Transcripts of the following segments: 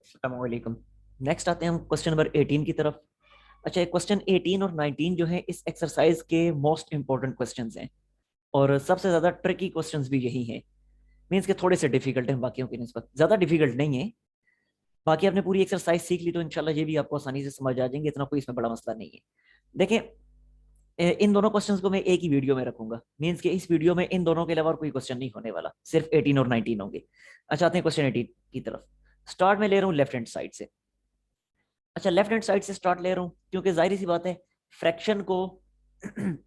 अस्सलाम वालेकुम। नेक्स्ट आते हैं हम क्वेश्चन नंबर 18 की तरफ। अच्छा, क्वेश्चन 18 और 19 जो है इस एक्सरसाइज के मोस्ट इंपॉर्टेंट क्वेश्चंस हैं और सबसे ज्यादा ट्रिकी क्वेश्चंस भी यही हैं। मींस के थोड़े से डिफिकल्ट हैं बाकियों की निस्बत, ज्यादा डिफिकल्ट नहीं है। बाकी आपने पूरी एक्सरसाइज सीख ली तो इंशाल्लाह ये भी आपको आसानी से समझ आ जाएंगे, इतना कोई इसमें बड़ा मसला नहीं है। देखें, इन दोनों क्वेश्चंस को मैं एक ही वीडियो में रखूंगा। मींस के इस वीडियो में इन दोनों के अलावा और कोई क्वेश्चन नहीं होने वाला, सिर्फ 18 और 19 होंगे। अच्छा, आते हैं क्वेश्चन 18 की तरफ। स्टार्ट में ले रहा हूँ लेफ्ट हैंड साइड से। अच्छा, लेफ्ट हैंड साइड से स्टार्ट ले रहा हूं क्योंकि जाहिर सी बात है, फ्रैक्शन को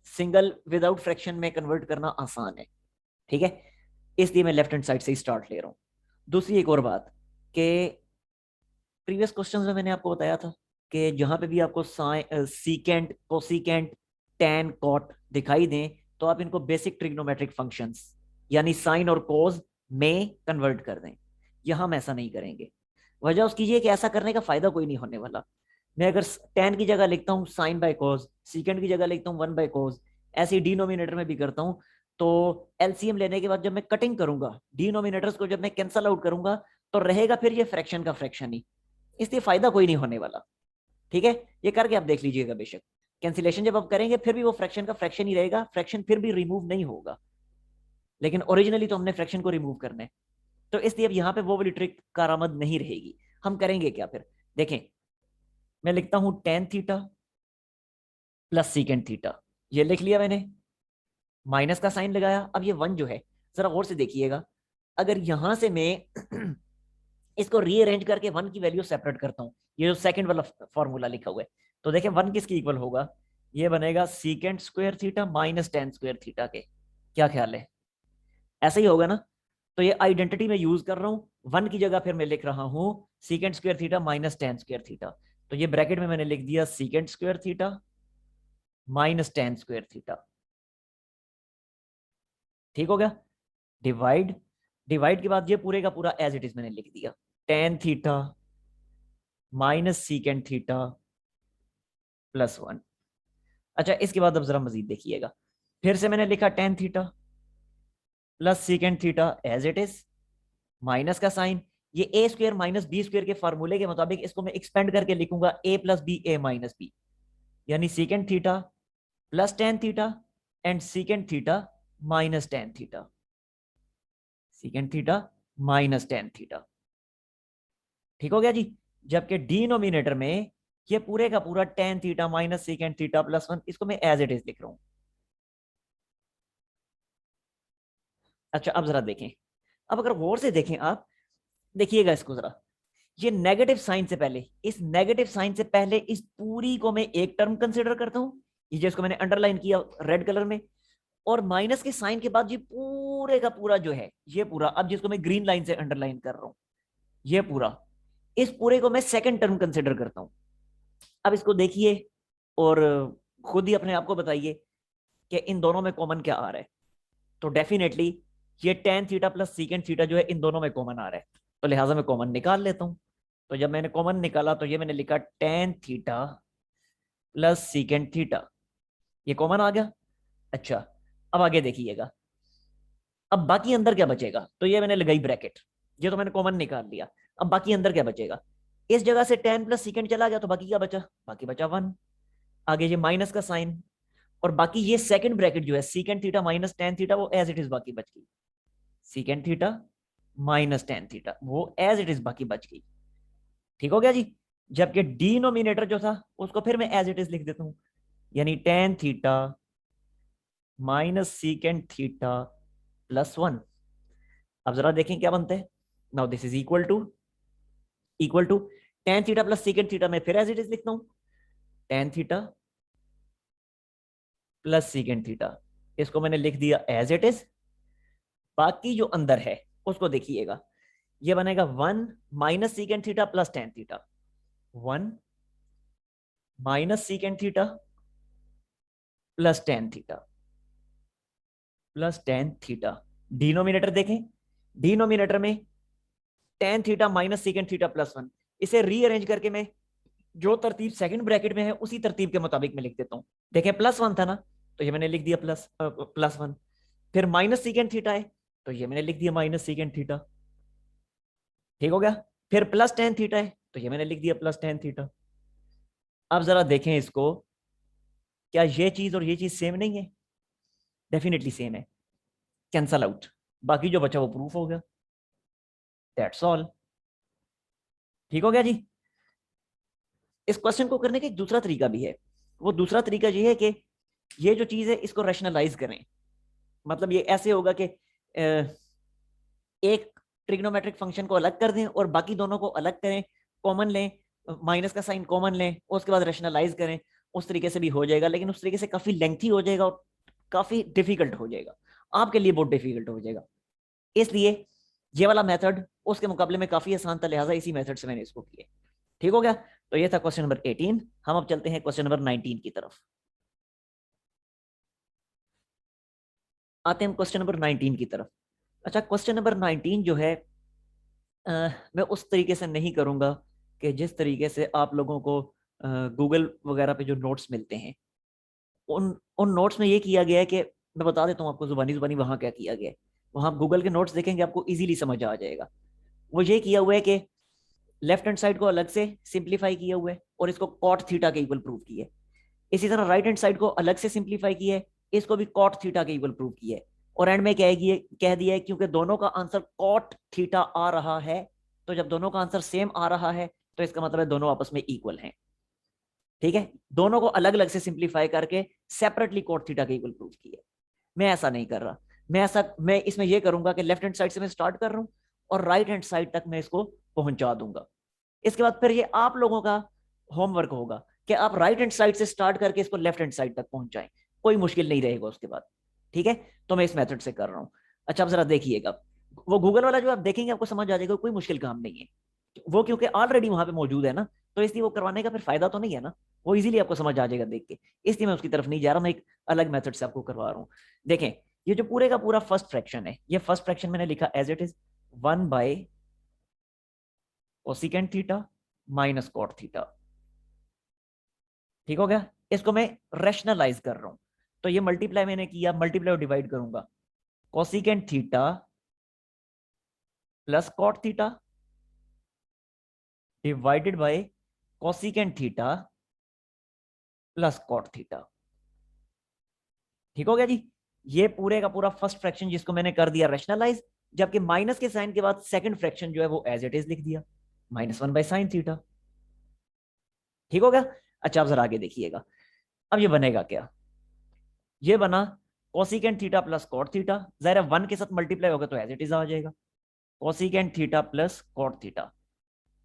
सिंगल विदाउट फ्रैक्शन में कन्वर्ट करना आसान है। ठीक है, इसलिए मैं लेफ्ट हैंड साइड से ही स्टार्ट ले रहा हूं। दूसरी एक और बात कि प्रीवियस क्वेश्चंस में मैंने आपको बताया था कि जहां पे भी आपको सीकेंट, कोसीकेंट, टैन, कॉट दिखाई दें तो आप इनको बेसिक ट्रिग्नोमेट्रिक फंक्शंस यानी साइन और कोज में कन्वर्ट कर दें। यहां हम ऐसा नहीं करेंगे। वजह उसकी ये कि ऐसा करने का फायदा कोई नहीं होने वाला। मैं अगर टेन की जगह लिखता हूँ साइन बाय कोस, सीकेंड की जगह लिखता हूँ वन बाय कोस, ऐसे ही डिनोमिनेटर में भी करता हूँ, तो एलसीएम लेने के बाद जब मैं कटिंग करूंगा, डिनोमिनेटर्स को जब मैं कैंसल आउट करूंगा, तो रहेगा फिर ये फ्रैक्शन का फ्रैक्शन ही। इसलिए फायदा कोई नहीं होने वाला। ठीक है, ये करके आप देख लीजिएगा। बेशक कैंसिलेशन जब आप करेंगे फिर भी वो फ्रैक्शन का फ्रैक्शन ही रहेगा, फ्रैक्शन फिर भी रिमूव नहीं होगा। लेकिन ओरिजिनली तो हमने फ्रैक्शन को रिमूव करना है, तो इसलिए अब यहाँ पे वो वाली ट्रिक कारआमद नहीं रहेगी। हम करेंगे क्या फिर, देखें। मैं लिखता हूं tan theta plus secant theta, ये लिख लिया मैंने। माइनस का साइन लगाया। अब ये वन जो है, जरा गौर से देखिएगा, अगर यहां से मैं इसको रीअरेंज करके वन की वैल्यू सेपरेट करता हूं, ये जो सेकंड वाला फॉर्मूला लिखा हुआ है, तो देखें वन किसकी इक्वल होगा। ये बनेगा secant square theta minus ten square theta के। क्या ख्याल है, ऐसा ही होगा ना। तो ये आइडेंटिटी में यूज कर रहा हूं, वन की जगह फिर मैं लिख रहा हूं secant square theta minus ten square theta. तो ये ब्रैकेट में मैंने लिख दिया secant square theta minus ten square theta. ठीक हो गया। डिवाइड, डिवाइड के बाद ये पूरे का पूरा एज इट इज मैंने लिख दिया, ten theta minus secant theta plus one. अच्छा, इसके बाद अब जरा मजीद देखिएगा, फिर से मैंने लिखा tan theta plus secant theta as it is, minus का साइन। ये a square minus b square के फार्मूले के मुताबिक इसको मैं एक्सपेंड करके लिखूंगा a plus b a minus b, यानी secant theta plus tan theta and secant theta minus tan theta, secant theta minus tan theta. ठीक हो गया जी। जबकि डिनोमिनेटर में ये पूरे का पूरा ten theta minus secant theta plus one, इसको मैं एज इट इज लिख रहा हूं। अच्छा, अब जरा देखें, अब अगर गौर से देखें आप, देखिएगा इसको जरा। ये नेगेटिव साइन से पहले, इस नेगेटिव साइन से पहले इस पूरी को मैं एक टर्म कंसिडर करता हूं, ये जिसको मैंने अंडरलाइन किया रेड कलर में। और माइनस के साइन के बाद ये पूरे का पूरा जो है, ये पूरा, अब जिसको मैं ग्रीन लाइन से अंडरलाइन कर रहा हूं, ये पूरा, इस पूरे को मैं सेकंड टर्म कंसिडर करता हूं। अब इसको देखिए और खुद ही अपने आप को बताइए कि इन दोनों में कॉमन क्या आ रहा है। तो डेफिनेटली ये ten theta plus secant theta जो है इन दोनों में कॉमन आ रहा है, तो लिहाजा मैं कॉमन निकाल लेता हूं। तो जब मैंने कॉमन निकाला तो ये मैंने लिखा tan theta plus secant theta, ये कॉमन आ गया। अच्छा, अब आगे देखिएगा, अब बाकी अंदर क्या बचेगा, तो ये मैंने लगाई ब्रैकेट, ये तो मैंने कॉमन निकाल लिया। अब बाकी अंदर क्या बचेगा, इस जगह से टेन प्लस सीकेंड चला गया तो बाकी क्या बचा, बाकी बचा वन। आगे ये माइनस का साइन, और बाकी ये सेकंड ब्रैकेट जो है सीकेंड थीटा माइनस टेन थीटा, वो एज इट इज बाकी बच गई। सीकेंड थीटा माइनस टेन थीटा वो एज इट इज बाकी बच गई। ठीक हो गया जी। जबकि डिनोमिनेटर जो था उसको फिर मैं एज इट इज लिख देता हूं, यानी tan theta minus secant theta plus one. अब जरा देखें क्या बनता है। Now this is equal to tan theta plus secant theta में फिर एज इट इज लिखता हूं, tan theta plus secant theta, इसको मैंने लिख दिया एज इट इज। बाकी जो अंदर है उसको देखिएगा, ये बनेगा one minus secant theta plus tan theta, one minus secant theta plus tan theta plus tan theta. Denominator देखें, डिनोमिनेटर में ten theta minus secant theta plus one, इसे रीअरेंज करके मैं जो तरतीब सेकंड ब्रैकेट में है उसी तरतीब के मुताबिक मैं लिख देता हूं। देखें प्लस वन था ना, तो ये मैंने लिख दिया प्लस प्लस वन। फिर माइनस सीकेंड थीटा है, तो ये मैंने लिख दिया माइनस सीकेंड थीटा। ठीक हो गया। फिर प्लस टेन थीटा है, तो ये मैंने लिख दिया प्लस टेन थीटा। अब जरा देखें इसको, क्या ये चीज और ये चीज सेम नहीं है? डेफिनेटली सेम है, कैंसल आउट, बाकी जो बचा वो प्रूफ हो गया, दैट्स ऑल। ठीक हो गया जी। इस क्वेश्चन को करने का एक दूसरा तरीका भी है। वो दूसरा तरीका ये है कि ये जो चीज है इसको रैशनलाइज करें। मतलब ये ऐसे होगा कि एक ट्रिग्नोमेट्रिक फंक्शन को अलग कर दें और बाकी दोनों को अलग करें, कॉमन लें, माइनस का साइन कॉमन लें, उसके बाद रैशनलाइज करें। उस तरीके से भी हो जाएगा, लेकिन उस तरीके से काफी लेंथी हो जाएगा और काफी डिफिकल्ट हो जाएगा, आपके लिए बहुत डिफिकल्ट हो जाएगा। इसलिए ये वाला मेथड उसके मुकाबले में काफी आसान था, लिहाजा इसी मेथड से मैंने इसको किया। ठीक हो गया। तो ये था क्वेश्चन नंबर 18। हम अब चलते हैं क्वेश्चन नंबर 19 की तरफ। आते हैं क्वेश्चन नंबर 19 की तरफ। अच्छा, क्वेश्चन नंबर 19 जो है मैं उस तरीके से नहीं करूंगा कि जिस तरीके से आप लोगों को गूगल वगैरह पे जो नोट्स मिलते हैं, उन उन नोट्स में ये किया गया है कि मैं बता देता हूँ आपको जुबानी जुबानी वहाँ क्या किया गया है। वहाँ आप गूगल के नोट्स देखेंगे, आपको इजीली समझ आ जाएगा। वो ये किया हुआ है कि लेफ्ट हैंड साइड को अलग से सिंप्लीफाई किया हुआ है और इसको कॉट थीटा के इक्वल प्रूव किया है। इसी तरह राइट हैंड साइड को अलग से सिंप्लीफाई किया है, इसको भी कॉट थीटा के इक्वल प्रूव किया है। और एंड में कह दिया है क्योंकि दोनों का आंसर कॉट थीटा आ रहा है, तो जब दोनों का आंसर सेम आ रहा है तो इसका मतलब है दोनों आपस में इक्वल हैं। ठीक है, दोनों को अलग अलग से सिंप्लीफाई करके सेपरेटली कॉट थीटा के इक्वल प्रूव किया। मैं ऐसा नहीं कर रहा। मैं इसमें यह करूंगा कि लेफ्ट हैंड साइड से मैं स्टार्ट कर रहा हूं और राइट हैंड साइड तक मैं इसको पहुंचा दूंगा। इसके बाद फिर ये आप लोगों का होमवर्क होगा कि आप राइट हैंड साइड से स्टार्ट करके इसको लेफ्ट हैंड साइड तक पहुंचाएं। कोई मुश्किल नहीं रहेगा उसके बाद। ठीक है, तो मैं इस मेथड से कर रहा हूं। अच्छा, आप जरा देखिएगा, वो गूगल वाला जो आप देखेंगे आपको समझ आ जाएगा, कोई मुश्किल काम नहीं है। वो क्योंकि ऑलरेडी वहां पे मौजूद है ना, तो इसलिए वो करवाने का फिर फायदा तो नहीं है ना, वो इजीली आपको समझ आ जाएगा देख के। इसलिए मैं उसकी तरफ नहीं जा रहा, मैं एक अलग मेथड से आपको करवा रहा हूँ। देखें, ये जो पूरे का पूरा फर्स्ट फ्रैक्शन है, ये फर्स्ट फ्रैक्शन मैंने लिखा as it is 1 by cosecant theta minus cot theta. ठीक हो गया। इसको मैं रैशनलाइज कर रहा हूं, तो ये मल्टीप्लाई मैंने किया, मल्टीप्लाई और डिवाइड करूंगा, cosecant theta plus cot theta divided by cosecant theta plus cot theta. ठीक हो गया जी। ये पूरे का पूरा फर्स्ट फ्रैक्शन जिसको मैंने कर दिया रैशनलाइज, जबकि माइनस के साइन के बाद सेकंड फ्रैक्शन जो है वो एज इट इज लिख दिया, -1/sin थीटा। ठीक हो गया। अच्छा, आप जरा आगे देखिएगा, अब ये बनेगा क्या? ये बना cosecant theta plus cot theta, जरा 1 के साथ मल्टीप्लाई होगा तो एज इट इज आ जाएगा, cosecant theta plus cot theta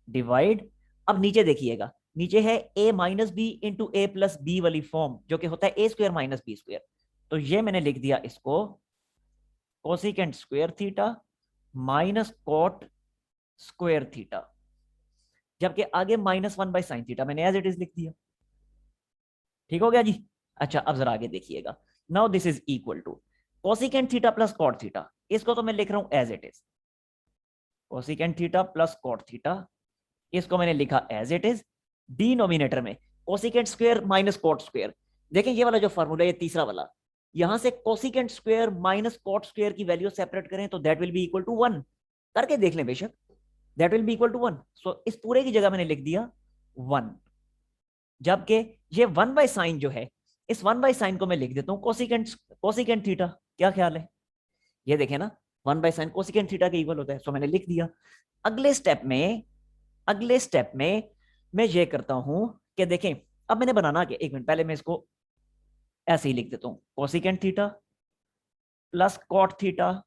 divide. अब नीचे देखिएगा, नीचे है a minus b into a plus b वाली फॉर्म, जो कि होता है a square minus b square. तो ये मैंने लिख दिया इसको cosecant square theta minus cot square theta, जबकि आगे -1/sin थीटा मैंने एज इट इज लिख दिया। ठीक हो गया जी। अच्छा, अब जरा आगे देखिएगा, now this is equal to cosecant theta plus cot theta, इसको तो मैं लिख रहा हूं as it is, cosecant theta plus cot theta, इसको मैंने लिखा एज इट इज। डिनोमिनेटर में cosecant square minus cot square, देखें ये वाला जो फॉर्मूला, ये तीसरा वाला, यहां से cosecant square minus cot square की वैल्यू सेपरेट करें तो that will be equal to 1, करके देख लें बेशक, that will be equal to 1। So इस पूरे की जगह मैंने लिख दिया 1, जबकि ये 1/sin जो है, इस 1/sin को मैं लिख देता हूं कोसिकेंट कोसिकेंट थीटा। क्या ख्याल है? ये देखें ना, 1/sin कोसिकेंट थीटा के इक्वल होता है, सो मैंने लिख दिया। अगले स्टेप में मैं ये करता हूं कि देखें, अब मैंने बनाना क्या, एक मिनट पहले मैं इसको ऐसे ही लिख देता हूं, cosecant theta plus cot theta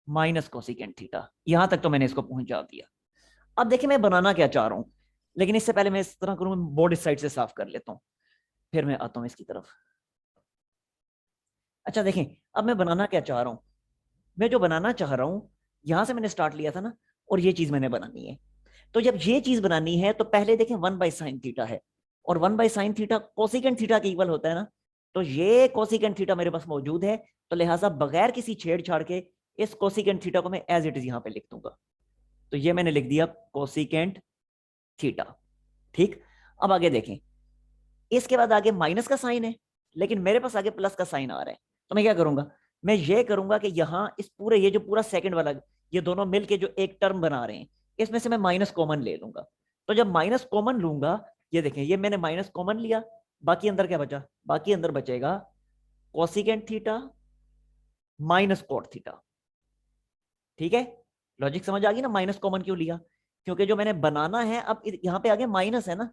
minus cosecant theta, यहां तक तो मैंने इसको पहुंचा दिया। अब देखिए मैं बनाना क्या चाह रहा हूं, लेकिन इससे पहले मैं इस तरह करूं, बोर्ड इस साइड से साफ कर लेता हूं, फिर मैं आता हूं इसकी तरफ। अच्छा देखें, अब मैं बनाना क्या चाह रहा हूं, मैं जो बनाना चाह रहा हूं, यहां से मैंने स्टार्ट लिया था ना, और ये चीज मैंने बनानी है। तो जब ये चीज बनानी है तो पहले देखें 1/sin थीटा है, और 1/sin थीटा कोसिकेंट थीटा के इक्वल होता है ना, तो ये कोसिकेंट थीटा मेरे पास मौजूद है, तो लिहाजा बगैर किसी छेड़छाड़ के इस कोसिकेंट थीटा को मैं एज इट इज यहां पे लिख दूंगा। तो ये मैंने लिख दिया कोसिकेंट थीटा। ठीक, अब आगे देखें, इसके बाद आगे माइनस का साइन है, लेकिन मेरे पास आगे प्लस का साइन आ रहा है, तो मैं क्या करूंगा, मैं ये करूंगा कि यहां इस पूरे, ये जो पूरा सेकंड वाला, ये दोनों मिलके जो एक टर्म बना रहे हैं, इसमें से मैं माइनस कॉमन ले लूंगा। तो जब माइनस कॉमन लूंगा, ये देखें, ये मैंने माइनस कॉमन लिया, बाकी अंदर क्या बचा, बाकी अंदर बचेगा cosecant theta minus cot theta. ठीक है, लॉजिक समझ आ गई ना, माइनस कॉमन क्यों लिया, क्योंकि जो मैंने बनाना है, अब यहां पे आगे माइनस है ना,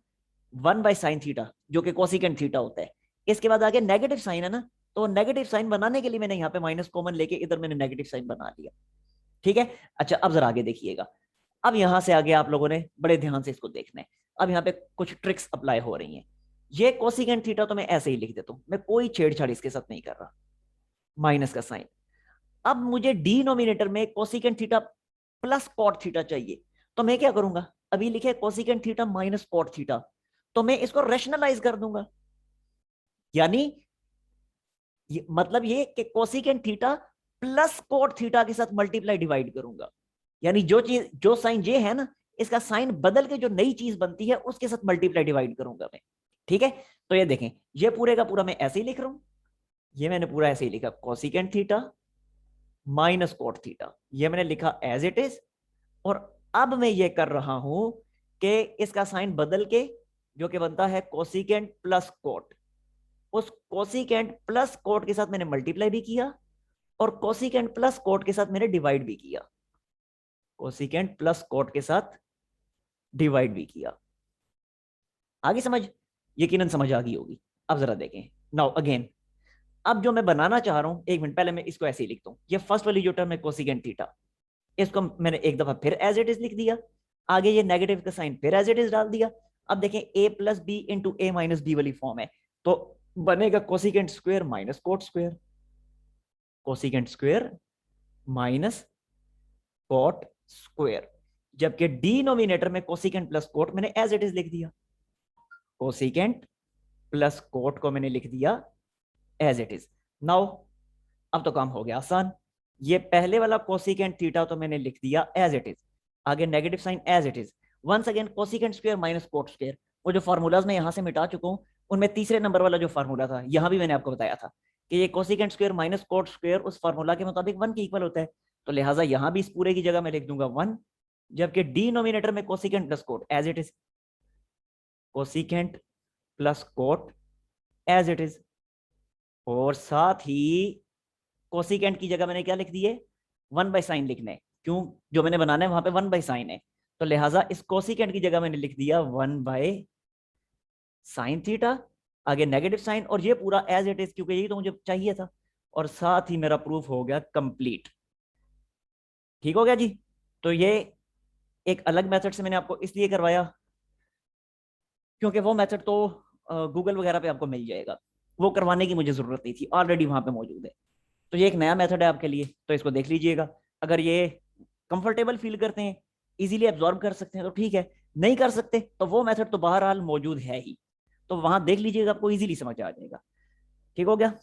1/sin थीटा जो कि कोसिकेंट थीटा होता है, इसके बाद आगे नेगेटिव साइन है ना, तो नेगेटिव साइन बनाने के लिए मैंने यहाँ पे माइनस कॉमन लेके इधर मैंने नेगेटिव साइन बना लिया। ठीक है, अच्छा अब जरा आगे देखिएगा। अब यहां से आगे आप लोगों ने बड़े ध्यान से इसको देखना है। अब यहाँ पे कुछ ट्रिक्स अप्लाई हो रही हैं। ये कोसिकेंट थीटा तो मैं ऐसे ही लिख देता हूं, मैं कोई छेड़छाड़ इसके साथ नहीं कर रहा, माइनस का साइन। अब मुझे डिनोमिनेटर में cosecant theta plus cot theta चाहिए, तो मैं क्या करूंगा, अभी लिखे cosecant theta minus cot theta, तो मैं इसको रेशनलाइज कर दूंगा। यानी मतलब ये कि cosecant theta plus cot theta के साथ मल्टीप्लाई डिवाइड करूंगा। यानी जो चीज, जो साइन ये है ना, इसका साइन बदल के जो नई चीज बनती है उसके साथ मल्टीप्लाई डिवाइड करूंगा मैं। ठीक है, तो ये देखें, ये पूरे का पूरा मैं ऐसे ही लिख रहा हूं, ये मैंने पूरा ऐसे ही लिखा, cosecant theta minus cot theta, ये मैंने लिखा एज इट इज। और अब मैं ये कर रहा हूं कि इसका साइन बदल के जो कि बनता है कोसिकेंट प्लस कोट, उस कोसिकेंट प्लस कोट के साथ मैंने मल्टीप्लाई भी किया और कोसिकेंट प्लस कोट के साथ मैंने डिवाइड भी किया, कोसिकेंट प्लस कोट के साथ डिवाइड भी किया। आगे समझ, यकीनन समझ आ गई होगी। अब जरा देखें, नाउ अगेन, अब जो मैं बनाना चाह रहा हूं, एक मिनट पहले मैं इसको ऐसे ही लिखता हूं, ये फर्स्ट वाली जो टर्म है कोसिकेंट थीटा, इसको मैंने एक दफा फिर एज इट इज लिख दिया, आगे ये नेगेटिव का साइन फिर एज इट इज डाल दिया। अब देखें, ए प्लस बी इंटू ए माइनस बी वाली फॉर्म है, तो बनेगा cosecant square minus cot square, cosecant square minus cot square. जबकि डिनोमिनेटर में कोसिकेंट प्लस कोट मैंने एज इट इज लिख दिया, कोसिकेंट प्लस कोट को मैंने लिख दिया एज इट इज। नाउ अब तो काम हो गया आसान, ये पहले वाला कोसिकेंट थीटा तो मैंने लिख दिया एज इट इज, आगे negative sign as it is, once again cosecant square minus cot square. वो जो फार्मूलाज मैं यहां से मिटा चुका हूं, उनमें तीसरे नंबर वाला जो फार्मूला था, यहां भी मैंने आपको बताया था कि ये cosecant square minus cot square उस फार्मूला के मुताबिक 1 के इक्वल होता है, तो लिहाजा यहां भी इस पूरे की जगह मैं लिख दूंगा 1, जबकि डिनोमिनेटर में cosecant plus cot as it is, cosecant plus cot as it is. और साथ ही कोसिकेंट की जगह मैंने क्या लिख दिए, 1/sin लिखना है, क्यों, जो मैंने बनाना है वहां पे 1/sin है, तो लिहाजा इस कोसिकेंट की जगह मैंने लिख दिया 1/sin थीटा, आगे नेगेटिव साइन, और ये पूरा एज इट इज, क्योंकि यही तो मुझे चाहिए था। और साथ ही मेरा प्रूफ हो गया कंप्लीट। ठीक हो गया जी। तो ये एक अलग मेथड से मैंने आपको इसलिए करवाया क्योंकि वो मेथड तो गूगल वगैरह पे आपको मिल जाएगा, वो करवाने की मुझे जरूरत नहीं थी, ऑलरेडी वहां पे मौजूद है। तो ये एक नया मेथड है आपके लिए, तो इसको देख लीजिएगा। अगर ये कंफर्टेबल फील करते हैं, इजीली एब्जॉर्ब कर सकते हैं तो ठीक है, नहीं कर सकते तो वो मेथड तो बहरहाल मौजूद है ही, तो वहां देख लीजिएगा, आपको इजीली समझ आ जाएगा। ठीक हो गया।